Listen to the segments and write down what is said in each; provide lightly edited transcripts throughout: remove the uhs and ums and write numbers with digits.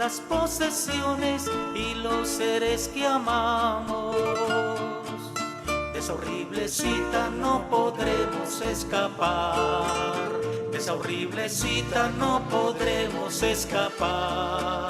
las posesiones y los seres que amamos. De esa horrible cita no podremos escapar. De esa horrible cita no podremos escapar.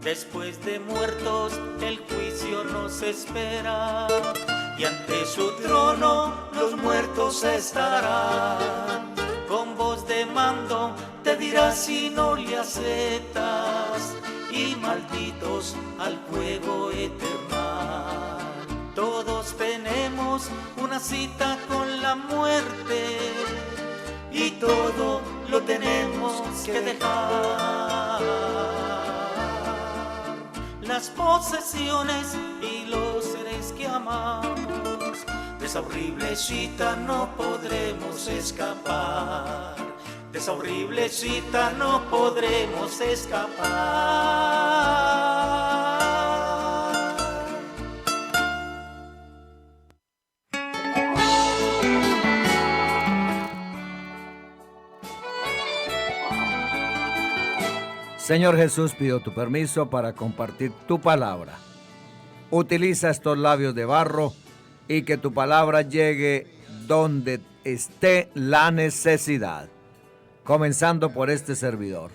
Después de muertos el juicio nos espera y ante su trono los muertos estarán. Con voz de mando te dirá si no le aceptas y malditos al fuego eternal. Todos tenemos una cita con la muerte y todo lo tenemos que dejar. Las posesiones y los seres que amamos, de esa horrible cita no podremos escapar. De esa horrible cita no podremos escapar. Señor Jesús, pido tu permiso para compartir tu palabra. Utiliza estos labios de barro y que tu palabra llegue donde esté la necesidad, comenzando por este servidor.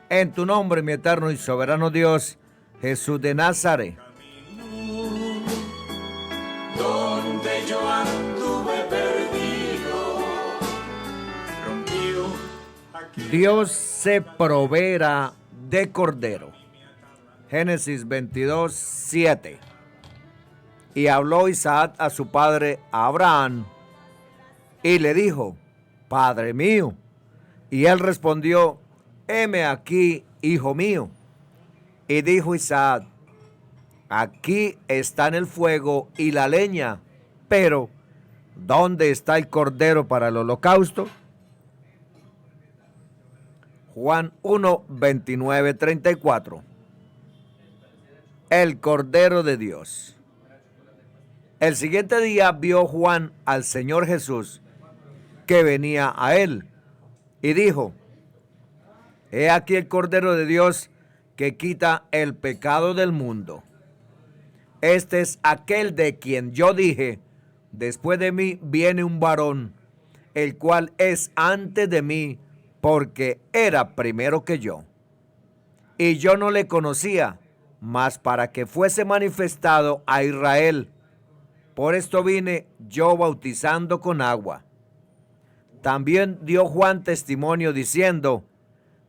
En tu nombre, mi eterno y soberano Dios, Jesús de Nazaret. Donde yo anduve perdido, rompido. Dios se proveerá de cordero. Génesis 22, 7. Y habló Isaac a su padre Abraham y le dijo: Padre mío. Y él respondió: heme aquí, hijo mío. Y dijo Isaac: aquí están el fuego y la leña, pero ¿dónde está el cordero para el holocausto? Juan 1, 29, 34. El Cordero de Dios. El siguiente día vio Juan al Señor Jesús que venía a él y dijo: he aquí el Cordero de Dios que quita el pecado del mundo. Este es aquel de quien yo dije: después de mí viene un varón, el cual es antes de mí, porque era primero que yo. Y yo no le conocía, mas para que fuese manifestado a Israel. Por esto vine yo bautizando con agua. También dio Juan testimonio diciendo: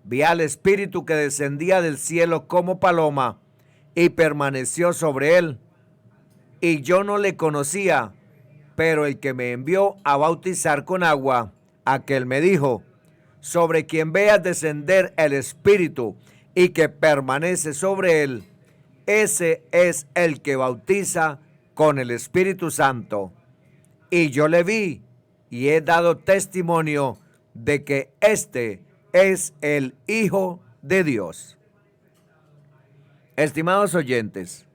vi al Espíritu que descendía del cielo como paloma y permaneció sobre él. Y yo no le conocía, pero el que me envió a bautizar con agua, aquel me dijo: sobre quien veas descender el Espíritu y que permanece sobre él, ese es el que bautiza con el Espíritu Santo. Y yo le vi y he dado testimonio de que este es el Hijo de Dios. Estimados oyentes,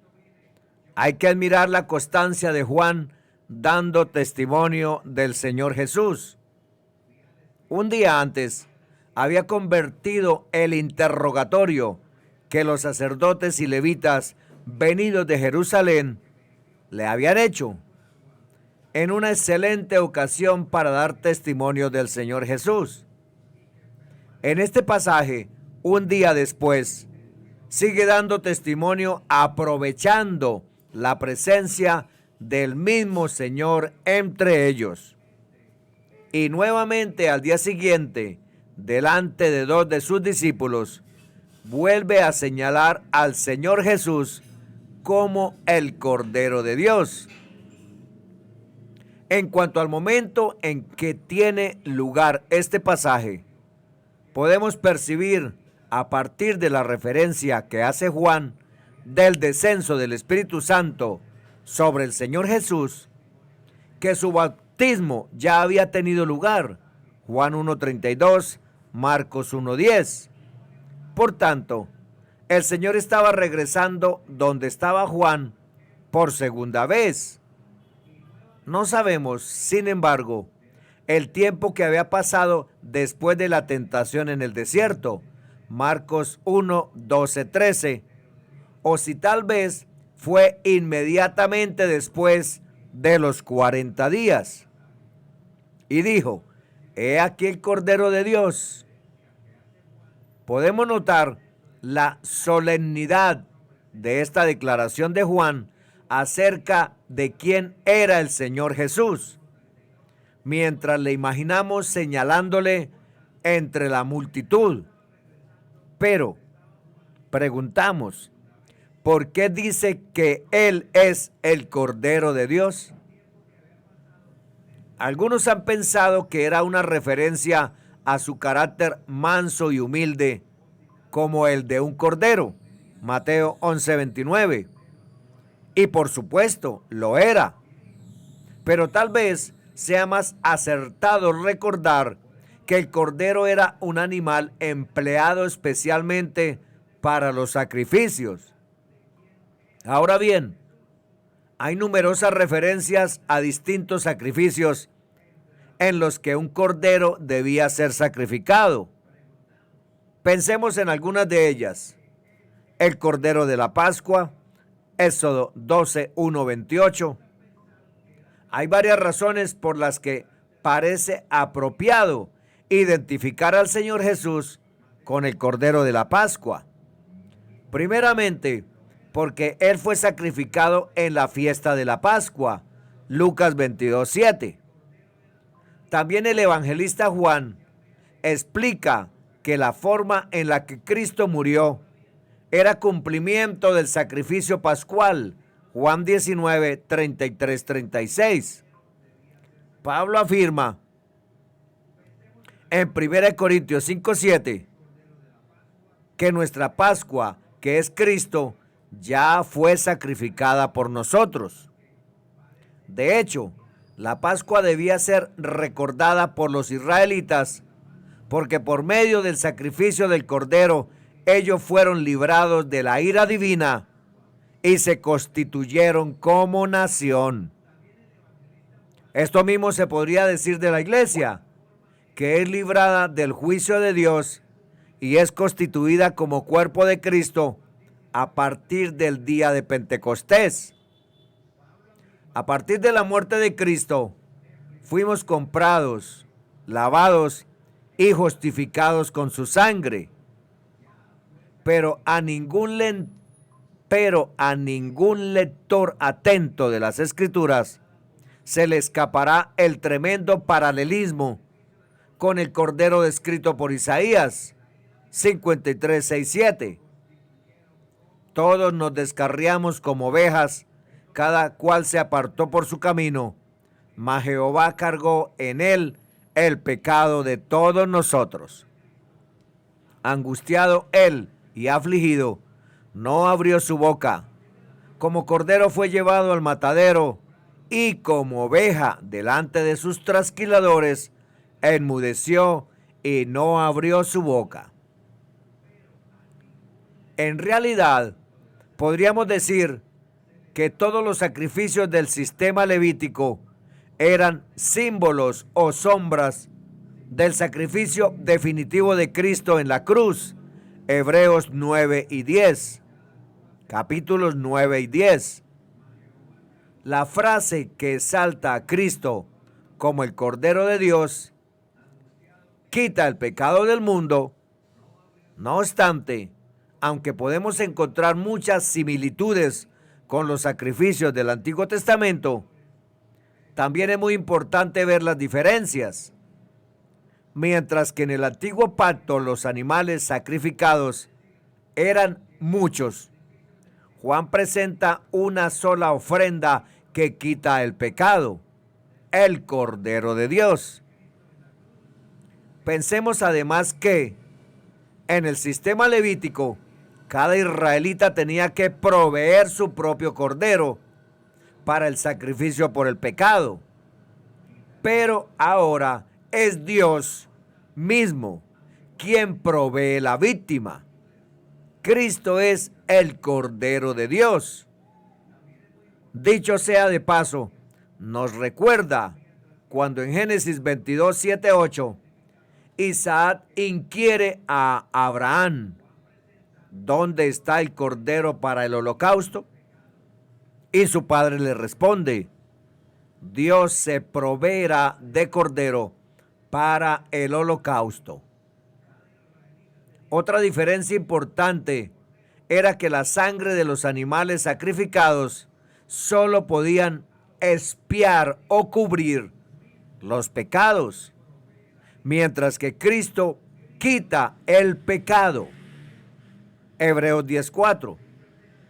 hay que admirar la constancia de Juan dando testimonio del Señor Jesús. Un día antes había convertido el interrogatorio que los sacerdotes y levitas venidos de Jerusalén le habían hecho en una excelente ocasión para dar testimonio del Señor Jesús. En este pasaje, un día después, sigue dando testimonio aprovechando la presencia del mismo Señor entre ellos. Y nuevamente al día siguiente, delante de dos de sus discípulos, vuelve a señalar al Señor Jesús como el Cordero de Dios. En cuanto al momento en que tiene lugar este pasaje, podemos percibir, a partir de la referencia que hace Juan del descenso del Espíritu Santo sobre el Señor Jesús, que su bautismo ya había tenido lugar, Juan 1:32, Marcos 1:10. Por tanto, el Señor estaba regresando donde estaba Juan por segunda vez. No sabemos, sin embargo, el tiempo que había pasado después de la tentación en el desierto, Marcos 1:12-13, o si tal vez fue inmediatamente después de los 40 días. Y dijo: he aquí el Cordero de Dios. Podemos notar la solemnidad de esta declaración de Juan acerca de quién era el Señor Jesús, mientras le imaginamos señalándole entre la multitud. Pero preguntamos, ¿por qué dice que Él es el Cordero de Dios? Algunos han pensado que era una referencia a su carácter manso y humilde, como el de un cordero, Mateo 11:29. Y por supuesto, lo era. Pero tal vez sea más acertado recordar que el cordero era un animal empleado especialmente para los sacrificios. Ahora bien, hay numerosas referencias a distintos sacrificios en los que un cordero debía ser sacrificado. Pensemos en algunas de ellas. El cordero de la Pascua, Éxodo 12:1-28. Hay varias razones por las que parece apropiado identificar al Señor Jesús con el cordero de la Pascua. Primeramente, porque Él fue sacrificado en la fiesta de la Pascua, Lucas 22:7. También el evangelista Juan explica que la forma en la que Cristo murió era cumplimiento del sacrificio pascual, Juan 19:33-36. Pablo afirma en 1 Corintios 5:7 que nuestra Pascua, que es Cristo, ya fue sacrificada por nosotros. De hecho, la Pascua debía ser recordada por los israelitas, porque por medio del sacrificio del Cordero, ellos fueron librados de la ira divina y se constituyeron como nación. Esto mismo se podría decir de la iglesia, que es librada del juicio de Dios y es constituida como cuerpo de Cristo a partir del día de Pentecostés. A partir de la muerte de Cristo, fuimos comprados, lavados y justificados con su sangre. Pero a ningún lector atento de las Escrituras se le escapará el tremendo paralelismo con el Cordero descrito por Isaías 53:6-7. Todos nos descarriamos como ovejas, cada cual se apartó por su camino, mas Jehová cargó en él el pecado de todos nosotros. Angustiado él y afligido, no abrió su boca. Como cordero fue llevado al matadero, y como oveja delante de sus trasquiladores, enmudeció y no abrió su boca. En realidad, podríamos decir que todos los sacrificios del sistema levítico eran símbolos o sombras del sacrificio definitivo de Cristo en la cruz, Hebreos 9 y 10, capítulos 9 y 10. La frase que exalta a Cristo como el Cordero de Dios quita el pecado del mundo. No obstante, aunque podemos encontrar muchas similitudes con los sacrificios del Antiguo Testamento, también es muy importante ver las diferencias. Mientras que en el Antiguo Pacto los animales sacrificados eran muchos, Juan presenta una sola ofrenda que quita el pecado, el Cordero de Dios. Pensemos además que en el sistema levítico, cada israelita tenía que proveer su propio cordero para el sacrificio por el pecado. pero ahora es Dios mismo quien provee la víctima. Cristo es el Cordero de Dios. Dicho sea de paso, nos recuerda cuando en Génesis 22, 7, 8, Isaac inquiere a Abraham: ¿dónde está el cordero para el holocausto? Y su padre le responde: Dios se proveerá de cordero para el holocausto. Otra diferencia importante era que la sangre de los animales sacrificados solo podían expiar o cubrir los pecados, mientras que Cristo quita el pecado. Hebreos 10:4,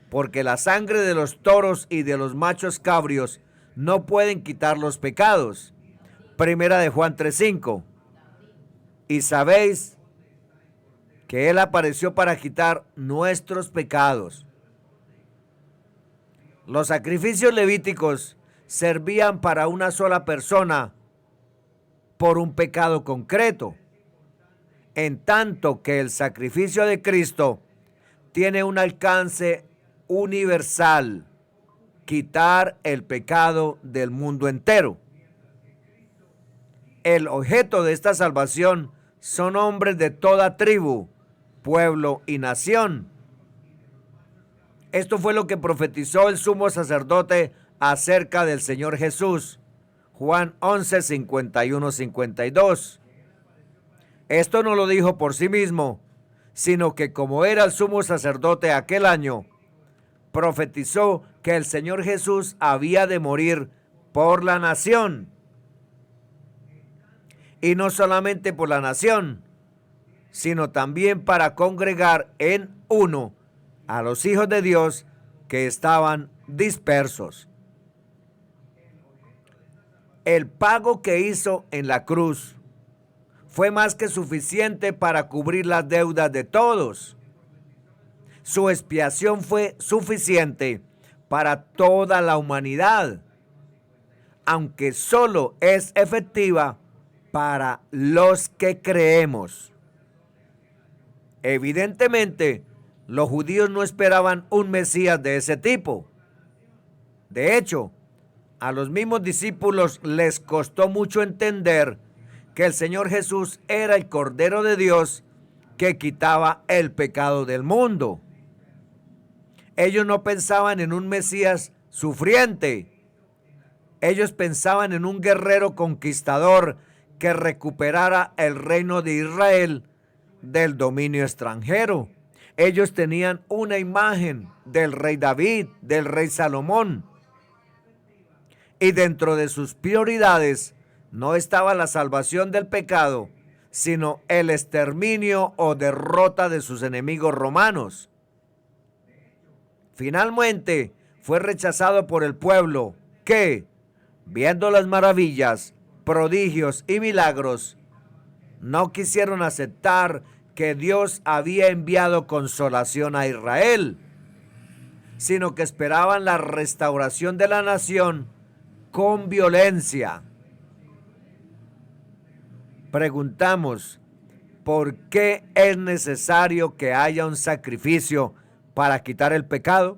porque la sangre de los toros y de los machos cabrios no pueden quitar los pecados. Primera de Juan 3:5, y sabéis que Él apareció para quitar nuestros pecados. Los sacrificios levíticos servían para una sola persona por un pecado concreto, en tanto que el sacrificio de Cristo tiene un alcance universal: quitar el pecado del mundo entero. El objeto de esta salvación son hombres de toda tribu, pueblo y nación. Esto fue lo que profetizó el sumo sacerdote acerca del Señor Jesús. Juan 11, 51, 52. Esto no lo dijo por sí mismo, sino que como era el sumo sacerdote aquel año, profetizó que el Señor Jesús había de morir por la nación. Y no solamente por la nación, sino también para congregar en uno a los hijos de Dios que estaban dispersos. El pago que hizo en la cruz fue más que suficiente para cubrir las deudas de todos. Su expiación fue suficiente para toda la humanidad, aunque solo es efectiva para los que creemos. Evidentemente, los judíos no esperaban un Mesías de ese tipo. De hecho, a los mismos discípulos les costó mucho entender que el Señor Jesús era el Cordero de Dios que quitaba el pecado del mundo. Ellos no pensaban en un Mesías sufriente. Ellos pensaban en un guerrero conquistador que recuperara el reino de Israel del dominio extranjero. Ellos tenían una imagen del rey David, del rey Salomón. Y dentro de sus prioridades no estaba la salvación del pecado, sino el exterminio o derrota de sus enemigos romanos. Finalmente fue rechazado por el pueblo que, viendo las maravillas, prodigios y milagros, no quisieron aceptar que Dios había enviado consolación a Israel, sino que esperaban la restauración de la nación con violencia. Preguntamos, ¿por qué es necesario que haya un sacrificio para quitar el pecado?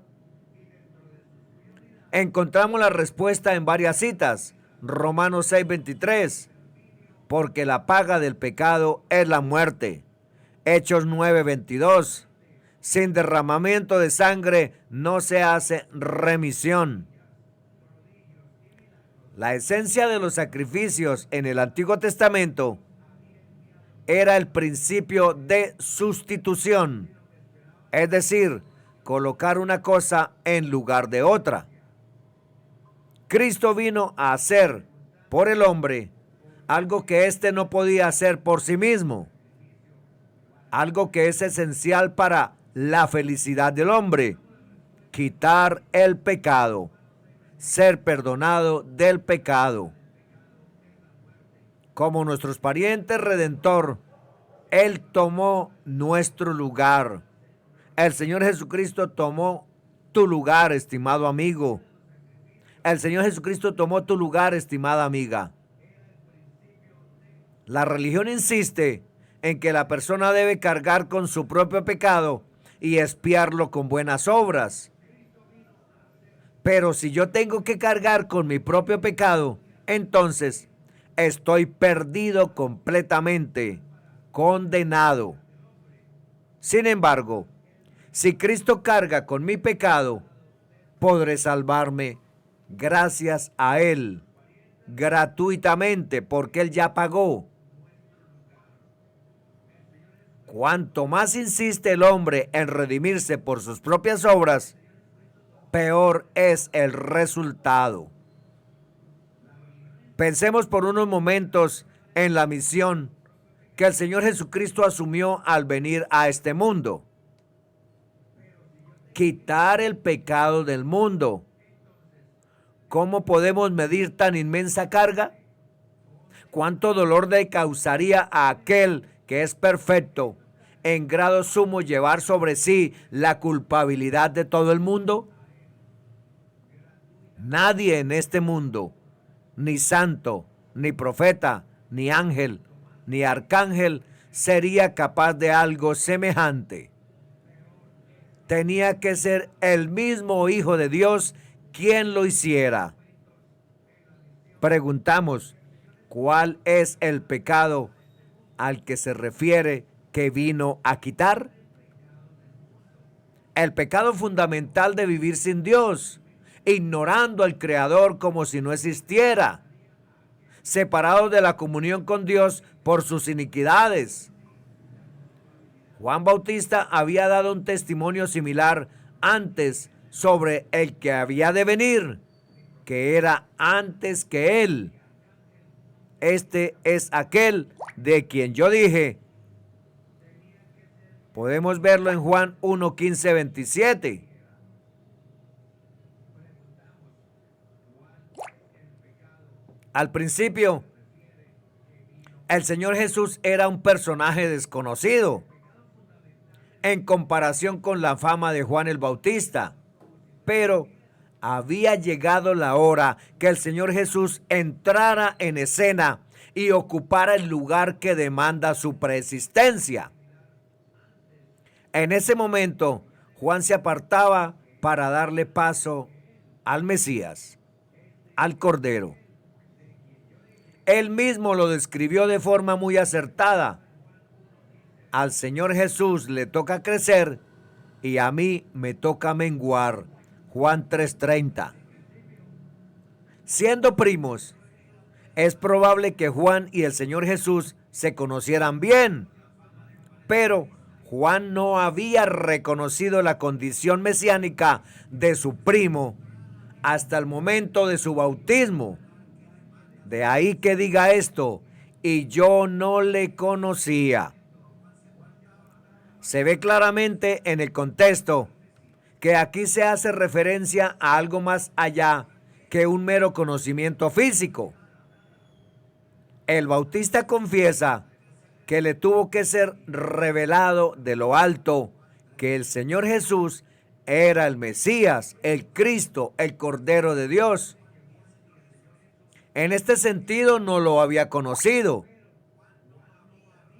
Encontramos la respuesta en varias citas. Romanos 6:23, porque la paga del pecado es la muerte. Hechos 9:22, sin derramamiento de sangre no se hace remisión. La esencia de los sacrificios en el Antiguo Testamento era el principio de sustitución, es decir, colocar una cosa en lugar de otra. Cristo vino a hacer por el hombre algo que éste no podía hacer por sí mismo, algo que es esencial para la felicidad del hombre: quitar el pecado, ser perdonado del pecado. Como nuestros parientes redentor, Él tomó nuestro lugar. El Señor Jesucristo tomó tu lugar, estimado amigo. El Señor Jesucristo tomó tu lugar, estimada amiga. La religión insiste en que la persona debe cargar con su propio pecado y expiarlo con buenas obras. Pero si yo tengo que cargar con mi propio pecado, entonces estoy perdido completamente, condenado. Sin embargo, si Cristo carga con mi pecado, podré salvarme gracias a Él, gratuitamente, porque Él ya pagó. Cuanto más insiste el hombre en redimirse por sus propias obras, peor es el resultado. Pensemos por unos momentos en la misión que el Señor Jesucristo asumió al venir a este mundo. Quitar el pecado del mundo. ¿Cómo podemos medir tan inmensa carga? ¿Cuánto dolor le causaría a aquel que es perfecto en grado sumo llevar sobre sí la culpabilidad de todo el mundo? Nadie en este mundo, ni santo, ni profeta, ni ángel, ni arcángel, sería capaz de algo semejante. Tenía que ser el mismo Hijo de Dios quien lo hiciera. Preguntamos, ¿cuál es el pecado al que se refiere que vino a quitar? El pecado fundamental de vivir sin Dios, ignorando al Creador como si no existiera, separado de la comunión con Dios por sus iniquidades. Juan Bautista había dado un testimonio similar antes sobre el que había de venir, que era antes que él. Este es aquel de quien yo dije. Podemos verlo en Juan 1, 15, 27. Al principio, el Señor Jesús era un personaje desconocido en comparación con la fama de Juan el Bautista, pero había llegado la hora que el Señor Jesús entrara en escena y ocupara el lugar que demanda su preexistencia. En ese momento, Juan se apartaba para darle paso al Mesías, al Cordero. Él mismo lo describió de forma muy acertada. Al Señor Jesús le toca crecer y a mí me toca menguar. Juan 3:30. Siendo primos, es probable que Juan y el Señor Jesús se conocieran bien, pero Juan no había reconocido la condición mesiánica de su primo hasta el momento de su bautismo. De ahí que diga esto, y yo no le conocía. Se ve claramente en el contexto que aquí se hace referencia a algo más allá que un mero conocimiento físico. El Bautista confiesa que le tuvo que ser revelado de lo alto que el Señor Jesús era el Mesías, el Cristo, el Cordero de Dios. En este sentido no lo había conocido.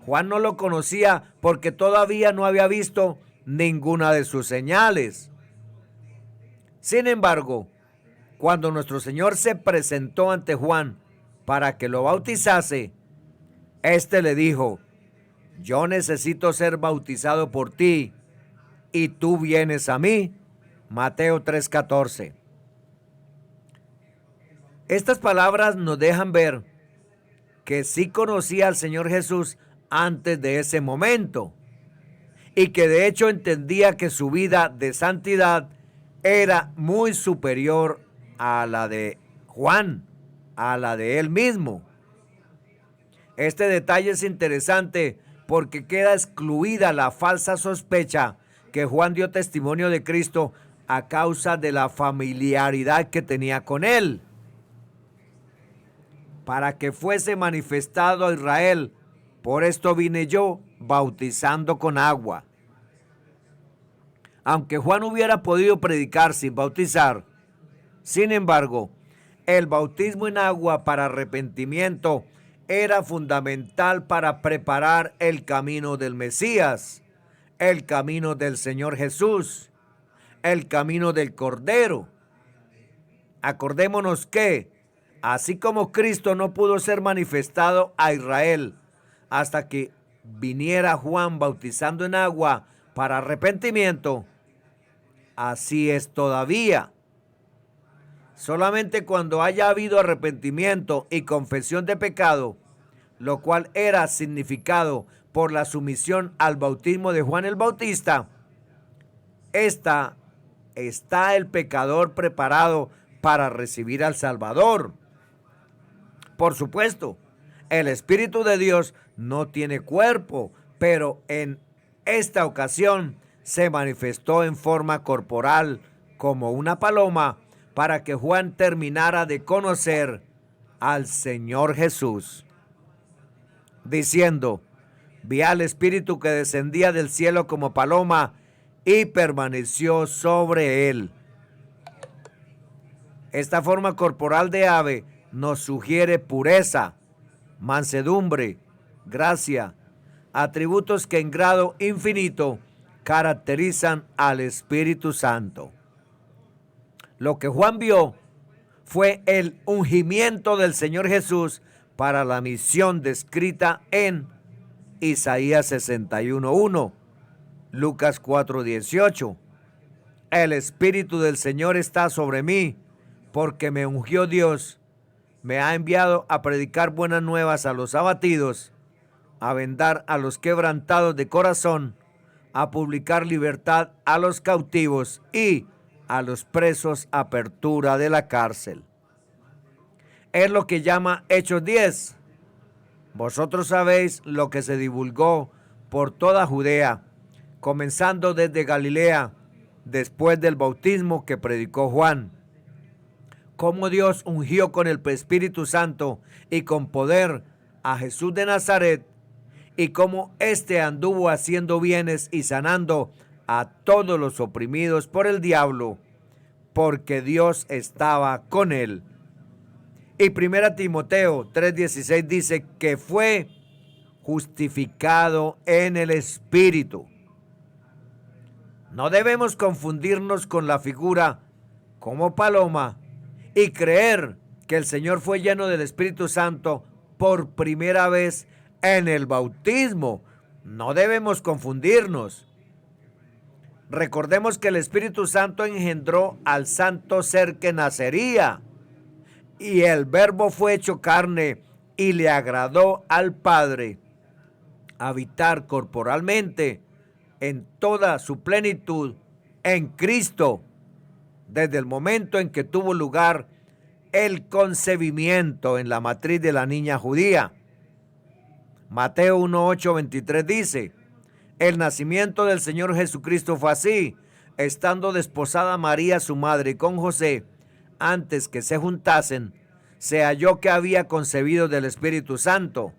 Juan no lo conocía porque todavía no había visto ninguna de sus señales. Sin embargo, cuando nuestro Señor se presentó ante Juan para que lo bautizase, éste le dijo: yo necesito ser bautizado por ti, y tú vienes a mí. Mateo 3:14. Estas palabras nos dejan ver que sí conocía al Señor Jesús antes de ese momento y que de hecho entendía que su vida de santidad era muy superior a la de Juan, a la de él mismo. Este detalle es interesante porque queda excluida la falsa sospecha que Juan dio testimonio de Cristo a causa de la familiaridad que tenía con él. Para que fuese manifestado a Israel, por esto vine yo bautizando con agua. Aunque Juan hubiera podido predicar sin bautizar, sin embargo, el bautismo en agua para arrepentimiento era fundamental para preparar el camino del Mesías, el camino del Señor Jesús, el camino del Cordero. Acordémonos que, así como Cristo no pudo ser manifestado a Israel hasta que viniera Juan bautizando en agua para arrepentimiento, así es todavía. Solamente cuando haya habido arrepentimiento y confesión de pecado, lo cual era significado por la sumisión al bautismo de Juan el Bautista, está el pecador preparado para recibir al Salvador. Por supuesto, el Espíritu de Dios no tiene cuerpo, pero en esta ocasión se manifestó en forma corporal como una paloma para que Juan terminara de conocer al Señor Jesús, diciendo: vi al Espíritu que descendía del cielo como paloma y permaneció sobre él. Esta forma corporal de ave nos sugiere pureza, mansedumbre, gracia, atributos que en grado infinito caracterizan al Espíritu Santo. Lo que Juan vio fue el ungimiento del Señor Jesús para la misión descrita en Isaías 61:1, Lucas 4:18. El Espíritu del Señor está sobre mí, porque me ungió Dios, me ha enviado a predicar buenas nuevas a los abatidos, a vendar a los quebrantados de corazón, a publicar libertad a los cautivos y a los presos apertura de la cárcel. Es lo que llama Hechos 10. Vosotros sabéis lo que se divulgó por toda Judea, comenzando desde Galilea, después del bautismo que predicó Juan, cómo Dios ungió con el Espíritu Santo y con poder a Jesús de Nazaret, y cómo éste anduvo haciendo bienes y sanando a todos los oprimidos por el diablo, porque Dios estaba con él. Y 1 Timoteo 3:16 dice que fue justificado en el Espíritu. No debemos confundirnos con la figura como paloma y creer que el Señor fue lleno del Espíritu Santo por primera vez en el bautismo. No debemos confundirnos. Recordemos que el Espíritu Santo engendró al santo ser que nacería, y el Verbo fue hecho carne y le agradó al Padre habitar corporalmente en toda su plenitud en Cristo, desde el momento en que tuvo lugar el concebimiento en la matriz de la niña judía. Mateo 1:8-23 dice: el nacimiento del Señor Jesucristo fue así, estando desposada María su madre con José, antes que se juntasen, se halló que había concebido del Espíritu Santo.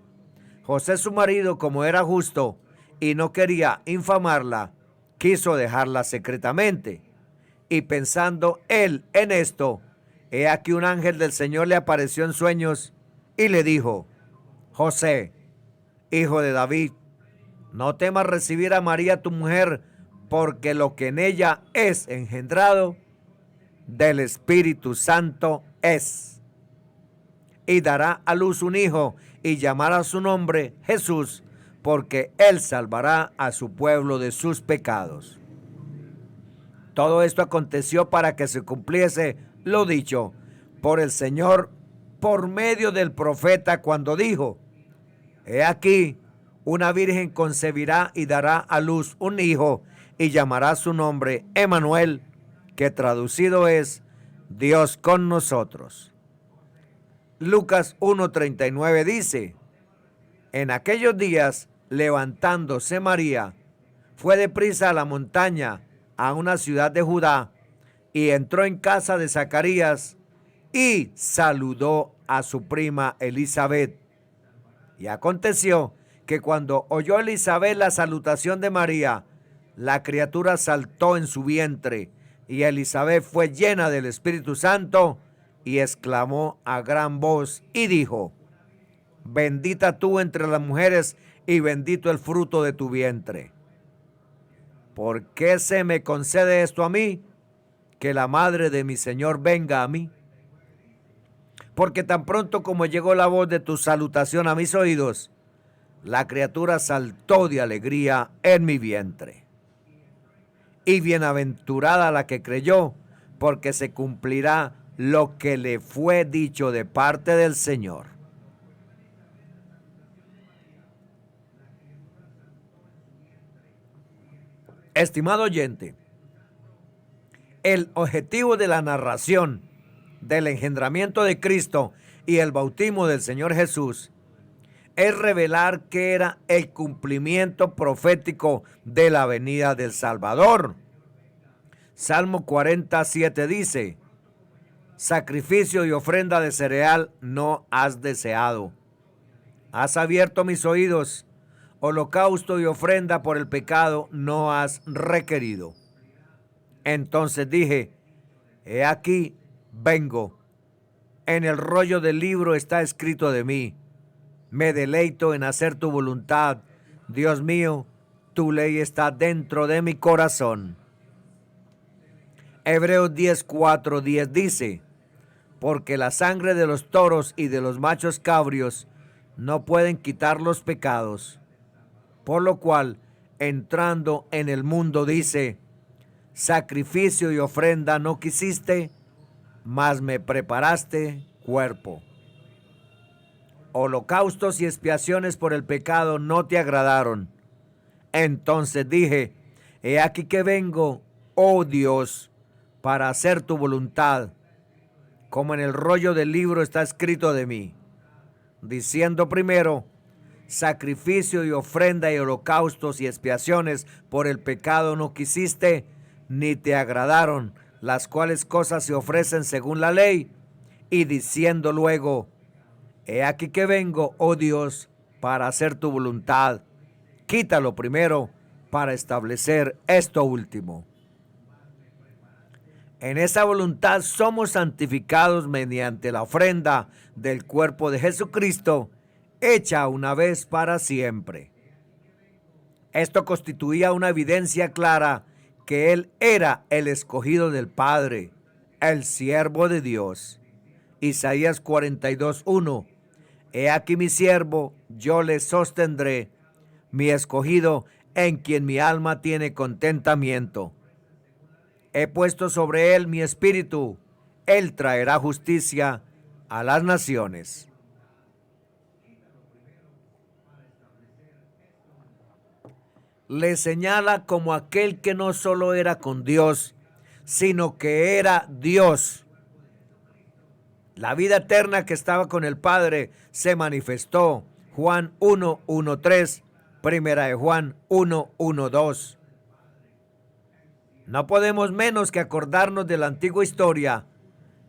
José su marido, como era justo y no quería infamarla, quiso dejarla secretamente. Y pensando él en esto, he aquí un ángel del Señor le apareció en sueños y le dijo: José, hijo de David, no temas recibir a María tu mujer, porque lo que en ella es engendrado del Espíritu Santo es. Y dará a luz un hijo y llamará su nombre Jesús, porque él salvará a su pueblo de sus pecados. Todo esto aconteció para que se cumpliese lo dicho por el Señor por medio del profeta cuando dijo: he aquí, una virgen concebirá y dará a luz un hijo y llamará su nombre Emmanuel, que traducido es Dios con nosotros. Lucas 1:39 dice: en aquellos días, levantándose María, fue deprisa a la montaña, a una ciudad de Judá, y entró en casa de Zacarías y saludó a su prima Elizabeth. Y aconteció que cuando oyó Elizabeth la salutación de María, la criatura saltó en su vientre, y Elizabeth fue llena del Espíritu Santo y exclamó a gran voz y dijo: bendita tú entre las mujeres y bendito el fruto de tu vientre. ¿Por qué se me concede esto a mí? Que la madre de mi Señor venga a mí. Porque tan pronto como llegó la voz de tu salutación a mis oídos, la criatura saltó de alegría en mi vientre. Y bienaventurada la que creyó, porque se cumplirá lo que le fue dicho de parte del Señor. Estimado oyente, el objetivo de la narración del engendramiento de Cristo y el bautismo del Señor Jesús es revelar que era el cumplimiento profético de la venida del Salvador. Salmo 47 dice: sacrificio y ofrenda de cereal no has deseado. Has abierto mis oídos, holocausto y ofrenda por el pecado no has requerido. Entonces dije: he aquí, vengo. En el rollo del libro está escrito de mí. Me deleito en hacer tu voluntad. Dios mío, tu ley está dentro de mi corazón. Hebreos 10:4-10 dice: porque la sangre de los toros y de los machos cabrios no pueden quitar los pecados. Por lo cual, entrando en el mundo, dice: sacrificio y ofrenda no quisiste, mas me preparaste cuerpo. Holocaustos y expiaciones por el pecado no te agradaron. Entonces dije: he aquí que vengo, oh Dios, para hacer tu voluntad, como en el rollo del libro está escrito de mí. Diciendo primero: sacrificio y ofrenda y holocaustos y expiaciones por el pecado no quisiste, ni te agradaron, las cuales cosas se ofrecen según la ley. Y diciendo luego: he aquí que vengo, oh Dios, para hacer tu voluntad. Quítalo primero para establecer esto último. En esa voluntad somos santificados mediante la ofrenda del cuerpo de Jesucristo, hecha una vez para siempre. Esto constituía una evidencia clara que Él era el escogido del Padre, el siervo de Dios. Isaías 42:1. He aquí mi siervo, yo le sostendré, mi escogido, en quien mi alma tiene contentamiento. He puesto sobre él mi espíritu, él traerá justicia a las naciones. Le señala como aquel que no solo era con Dios, sino que era Dios. La vida eterna que estaba con el Padre se manifestó. Juan 1:1-3, Primera de Juan 1:1-2. No podemos menos que acordarnos de la antigua historia,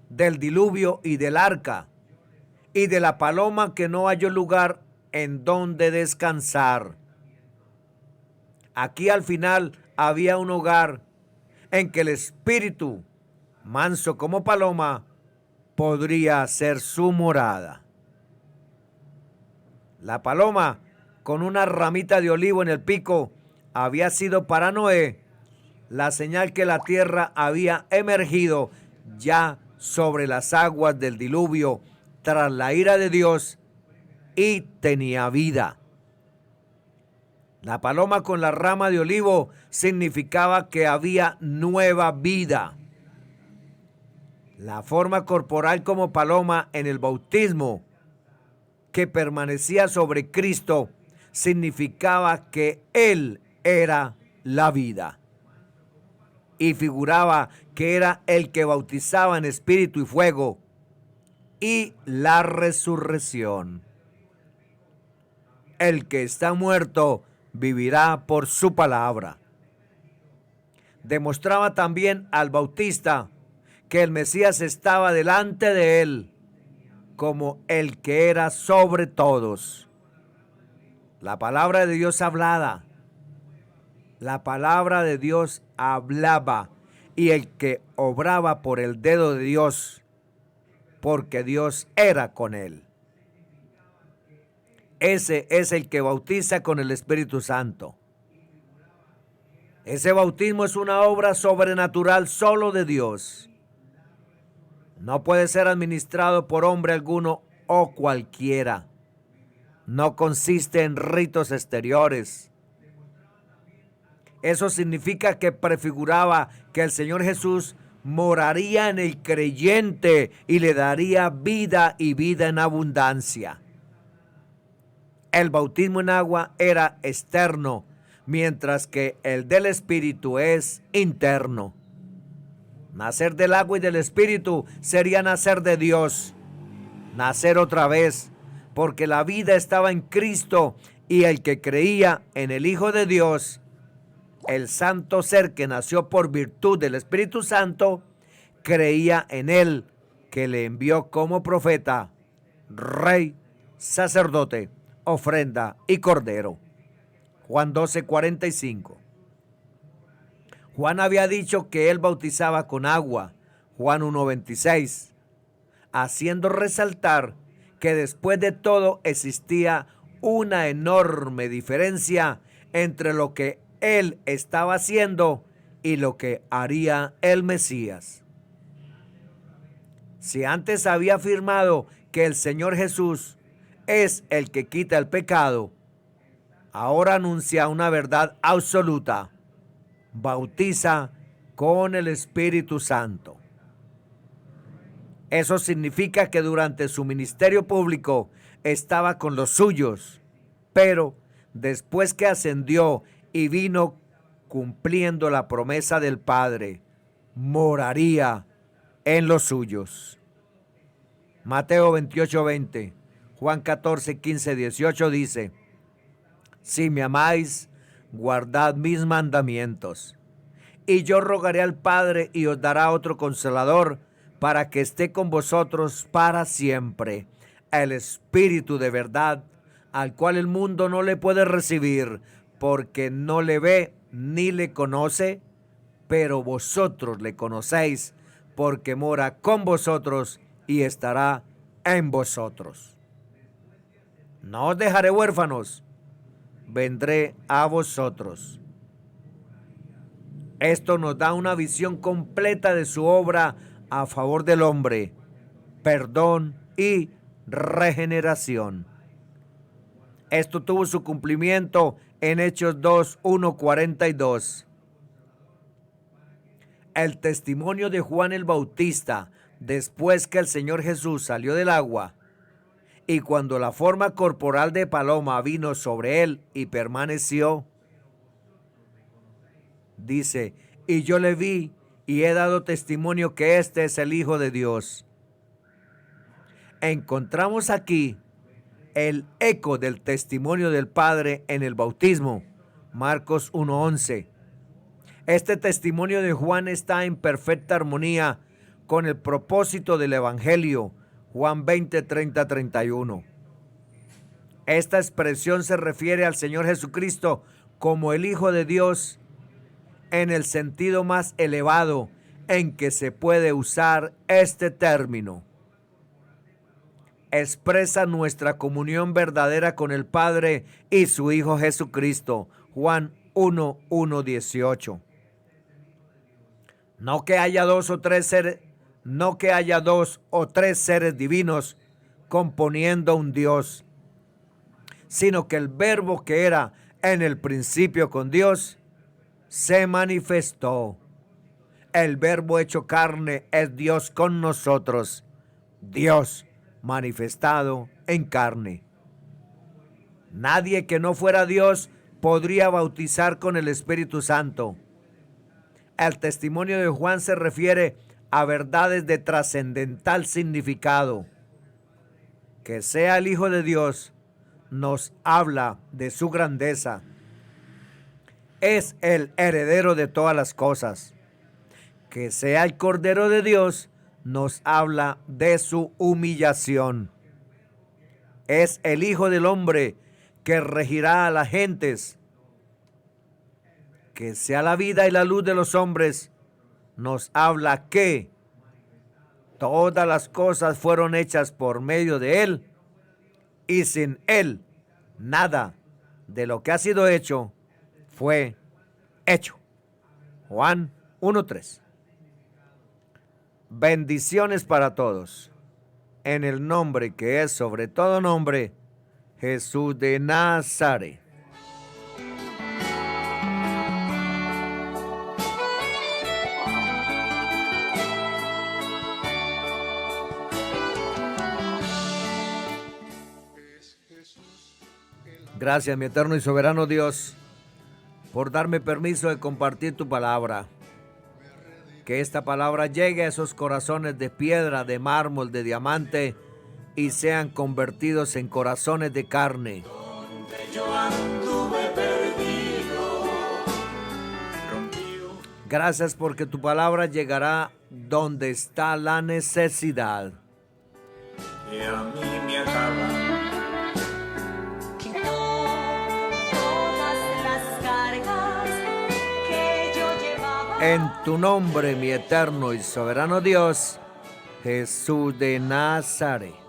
del diluvio y del arca, y de la paloma que no halló lugar en donde descansar. Aquí al final había un hogar en que el espíritu, manso como paloma, podría ser su morada. La paloma, con una ramita de olivo en el pico, había sido para Noé la señal que la tierra había emergido ya sobre las aguas del diluvio tras la ira de Dios y tenía vida. La paloma con la rama de olivo significaba que había nueva vida. La forma corporal como paloma en el bautismo que permanecía sobre Cristo significaba que Él era la vida. Y figuraba que era el que bautizaba en espíritu y fuego, y la resurrección. El que está muerto vivirá por su palabra. Demostraba también al bautista que el Mesías estaba delante de él como el que era sobre todos. La palabra de Dios hablada. La palabra de Dios hablaba, y el que obraba por el dedo de Dios, porque Dios era con él. ese es el que bautiza con el Espíritu Santo. Ese bautismo es una obra sobrenatural solo de Dios. No puede ser administrado por hombre alguno o cualquiera. No consiste en ritos exteriores. Eso significa que prefiguraba que el Señor Jesús moraría en el creyente y le daría vida y vida en abundancia. El bautismo en agua era externo, mientras que el del Espíritu es interno. Nacer del agua y del Espíritu sería nacer de Dios, nacer otra vez, porque la vida estaba en Cristo y el que creía en el Hijo de Dios, el santo ser que nació por virtud del Espíritu Santo, creía en Él, que le envió como profeta, rey, sacerdote, ofrenda y cordero. Juan 12:45. Juan había dicho que él bautizaba con agua, Juan 1:26, haciendo resaltar que después de todo existía una enorme diferencia entre lo que él estaba haciendo y lo que haría el Mesías. Si antes había afirmado que el Señor Jesús es el que quita el pecado, ahora anuncia una verdad absoluta: bautiza con el Espíritu Santo. Eso significa que durante su ministerio público estaba con los suyos, pero después que ascendió y vino cumpliendo la promesa del Padre, moraría en los suyos. Mateo 28:20, Juan 14:15-18 dice: si me amáis, guardad mis mandamientos. Y yo rogaré al Padre y os dará otro consolador para que esté con vosotros para siempre, el Espíritu de verdad, al cual el mundo no le puede recibir, porque no le ve ni le conoce, pero vosotros le conocéis, porque mora con vosotros y estará en vosotros. No os dejaré huérfanos, vendré a vosotros. Esto nos da una visión completa de su obra a favor del hombre, perdón y regeneración. Esto tuvo su cumplimiento en Hechos 2:1-42. El testimonio de Juan el Bautista, después que el Señor Jesús salió del agua, y cuando la forma corporal de paloma vino sobre él y permaneció, dice: y yo le vi y he dado testimonio que este es el Hijo de Dios. Encontramos aquí el eco del testimonio del Padre en el bautismo, Marcos 1:11. Este testimonio de Juan está en perfecta armonía con el propósito del Evangelio, Juan 20:30-31. Esta expresión se refiere al Señor Jesucristo como el Hijo de Dios en el sentido más elevado en que se puede usar este término. Expresa nuestra comunión verdadera con el Padre y su Hijo Jesucristo, Juan 1:18. No que haya dos o tres seres divinos componiendo un Dios, sino que el Verbo que era en el principio con Dios se manifestó. El Verbo hecho carne es Dios con nosotros, Dios manifestado en carne. Nadie que no fuera Dios podría bautizar con el Espíritu Santo. El testimonio de Juan se refiere a verdades de trascendental significado. Que sea el Hijo de Dios nos habla de su grandeza. Es el heredero de todas las cosas. Que sea el Cordero de Dios nos habla de su humillación. Es el Hijo del Hombre que regirá a las gentes. Que sea la vida y la luz de los hombres nos habla que todas las cosas fueron hechas por medio de Él y sin Él nada de lo que ha sido hecho fue hecho. Juan 1:3. Bendiciones para todos. En el nombre que es sobre todo nombre, Jesús de Nazaret. Gracias, mi eterno y soberano Dios, por darme permiso de compartir tu palabra. Que esta palabra llegue a esos corazones de piedra, de mármol, de diamante y sean convertidos en corazones de carne. Gracias porque tu palabra llegará donde está la necesidad. Que a mí me acaba. En tu nombre, mi eterno y soberano Dios, Jesús de Nazaret.